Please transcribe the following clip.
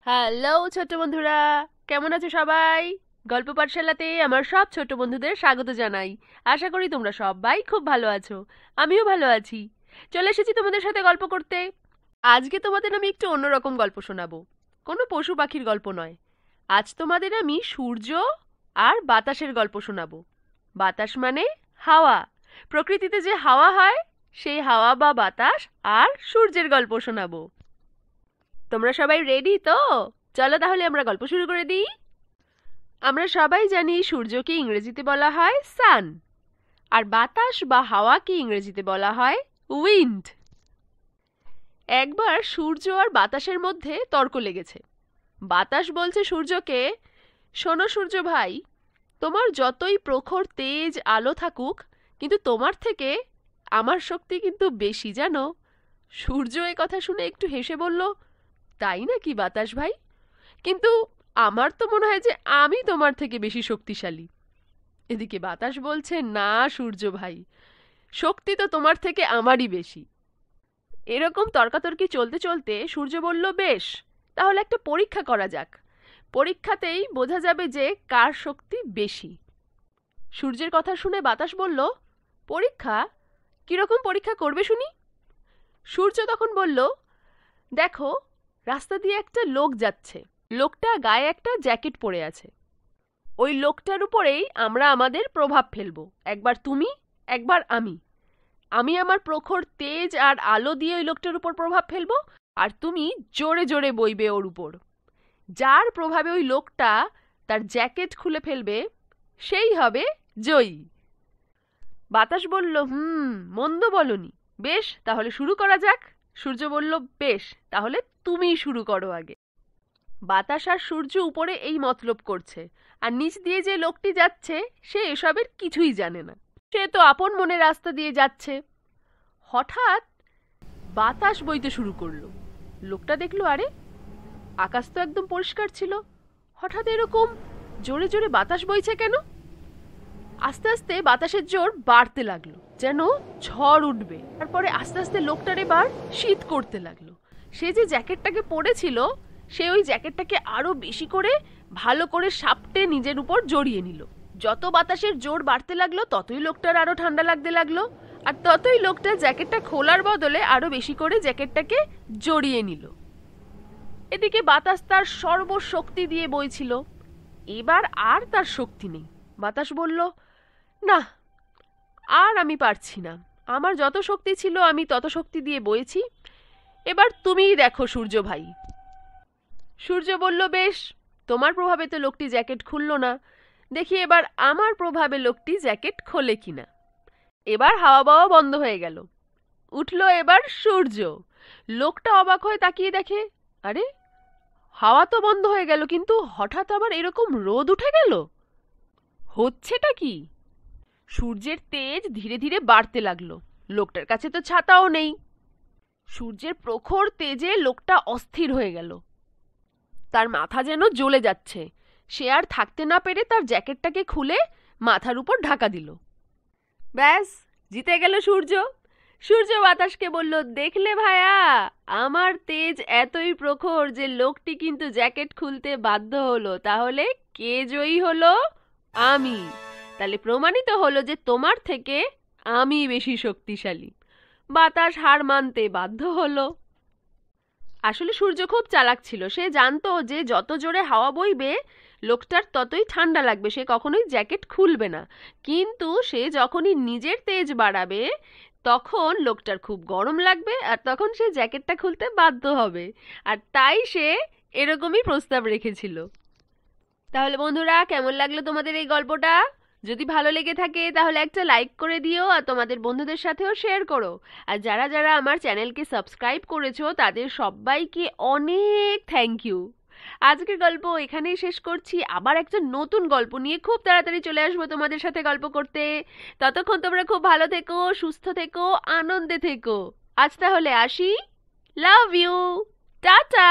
Hello ছোট্ট বন্ধুরা, কেমন আছো সবাই? গল্প পাঠশালাতে আমার সব ছোট বন্ধুদের স্বাগত জানাই। আশা করি তোমরা সবাই খুব ভালো আছো। আমিও ভালো আছি। চলে এসেছি তোমাদের সাথে গল্প করতে। আজকে তোমাদের আমি একটু অন্যরকম গল্প শোনাবো। কোনো পশু পাখির গল্প নয়। আজ তোমাদের আমি সূর্য আর বাতাসের গল্প শোনাবো। বাতাস মানে হাওয়া। প্রকৃতিতে যে হাওয়া হয় সেই হাওয়া বা বাতাস আর সূর্যের গল্প শোনাবো। তোমরা সবাই রেডি তো? চলো তাহলে আমরা গল্প শুরু করে দিই। আমরা সবাই জানি সূর্যকে ইংরেজিতে বলা হয় সান, আর বাতাস বা হাওয়াকে ইংরেজিতে বলা হয় উইন্ড। একবার সূর্য আর বাতাসের মধ্যে তর্ক লেগেছে। বাতাস বলছে সূর্যকে, শোনো সূর্য ভাই, তোমার যতই প্রখর তেজ আলো থাকুক, কিন্তু তোমার থেকে আমার শক্তি কিন্তু বেশি জানো। সূর্য এ কথা শুনে একটু হেসে বলল, তাই নাকি বাতাস ভাই? কিন্তু আমার তো মনে হয় যে আমি তোমার থেকে বেশি শক্তিশালী। এদিকে বাতাস বলছে, না সূর্য ভাই, শক্তি তো তোমার থেকে আমারই বেশি। এরকম তর্কাতর্কি চলতে চলতে সূর্য বলল, বেশ, তাহলে একটা পরীক্ষা করা যাক। পরীক্ষাতেই বোঝা যাবে যে কার শক্তি বেশি। সূর্যের কথা শুনে বাতাস বলল, পরীক্ষা? কিরকম পরীক্ষা করবে শুনি? সূর্য তখন বলল, দেখো, রাস্তা দিয়ে একটা লোক যাচ্ছে। লোকটা গায়ে একটা জ্যাকেট পরে আছে। ওই লোকটার উপরেই আমরা আমাদের প্রভাব ফেলবো। একবার তুমি, একবার আমি। আমি আমার প্রখর তেজ আর আলো দিয়ে ওই লোকটার উপর প্রভাব ফেলবো, আর তুমি জোরে জোরে বইবে ওর উপর। যার প্রভাবে ওই লোকটা তার জ্যাকেট খুলে ফেলবে সেই হবে জয়ী। বাতাস বলল, মন্দ বলনি। বেশ, তাহলে শুরু করা যাক। সূর্য বলল, বেশ, তাহলে তুমি শুরু করো আগে। বাতাস আর সূর্য উপরে এই মতলব করছে, আর নিচ দিয়ে যে লোকটি যাচ্ছে সে এসবের কিছুই জানে না। সে তো আপন মনে রাস্তা দিয়ে যাচ্ছে। হঠাৎ বাতাস বইতে শুরু করলো। লোকটা দেখলো, আরে, আকাশ তো একদম পরিষ্কার ছিল, হঠাৎ এরকম জোরে জোরে বাতাস বইছে কেন? আস্তে আস্তে বাতাসের জোর বাড়তে লাগলো, যেন ঝড় উঠবে। তারপরে আস্তে আস্তে লোকটার এবার শীত করতে লাগলো। সে যে জ্যাকেটটাকে পরেছিল, সে ওই জ্যাকেটটাকে আরো বেশি করে ভালো করে সাপটে নিজের উপর জড়িয়ে নিল। যত বাতাসের জোর বাড়তে লাগলো ততই লোকটার আরো ঠান্ডা লাগতে লাগলো, আর ততই লোকটা জ্যাকেটটা খোলার বদলে আরো বেশি করে জ্যাকেটটাকে জড়িয়ে নিল। এদিকে বাতাস তার সর্বশক্তি দিয়ে বইছিল। এবার আর তার শক্তি নেই। বাতাস বলল, না, আর আমি পারছি না। আমার যত শক্তি ছিল আমি তত শক্তি দিয়ে বইছি। এবার তুমিই দেখো সূর্য ভাই। সূর্য বলল, বেশ, তোমার প্রভাবে তো লোকটি জ্যাকেট খুলল না, দেখি এবার আমার প্রভাবে লোকটি জ্যাকেট খোলে কিনা। এবার হাওয়া বাওয়া বন্ধ হয়ে গেল। উঠল এবার সূর্য। লোকটা অবাক হয়ে তাকিয়ে দেখে, আরে, হাওয়া তো বন্ধ হয়ে গেল, কিন্তু হঠাৎ আবার এরকম রোদ উঠে গেল। হচ্ছেটা কি? সূর্যের তেজ ধীরে ধীরে বাড়তে লাগলো। লোকটার কাছে তো ছাতাও নেই। সূর্যের প্রখর তেজে লোকটা অস্থির হয়ে গেল। তার মাথা যেন জ্বলে যাচ্ছে। সে আর থাকতে না পেরে তার জ্যাকেটটাকে খুলে মাথার উপর ঢাকা দিল। ব্যাস, জিতে গেল সূর্য। সূর্য বাতাসকে বলল, দেখলে ভায়া, আমার তেজ এতই প্রখর যে লোকটি কিন্তু জ্যাকেট খুলতে বাধ্য হলো। তাহলে কে জয়ী হলো? আমি। তাহলে প্রমাণিত হলো যে তোমার থেকে আমি বেশি শক্তিশালী। বাতাস হার মানতে বাধ্য হলো। আসলে সূর্য খুব চালাক ছিল। সে জানতো যে যত জোরে হাওয়া বইবে লোকটার ততই ঠান্ডা লাগবে, সে কখনোই জ্যাকেট খুলবে না। কিন্তু সে যখনই নিজের তেজ বাড়াবে তখন লোকটার খুব গরম লাগবে, আর তখন সে জ্যাকেটটা খুলতে বাধ্য হবে। আর তাই সে এরকমই প্রস্তাব রেখেছিল। তাহলে বন্ধুরা, কেমন লাগলো তোমাদের এই গল্পটা? যদি ভালো লেগে থাকে তাহলে একটা লাইক করে দিও, আর তোমাদের বন্ধুদের সাথেও শেয়ার করো। আর যারা যারা আমার চ্যানেলকে সাবস্ক্রাইব করেছো তাদের সবাইকে অনেক থ্যাংক ইউ। আজকের গল্প এখানেই শেষ করছি। আবার একটা নতুন গল্প নিয়ে খুব তাড়াতাড়ি চলে আসবো তোমাদের সাথে গল্প করতে। ততক্ষণ তোমরা খুব ভালো থেকো, সুস্থ থেকো, আনন্দে থেকো। আজ তাহলে আসি। Love you. টাটা।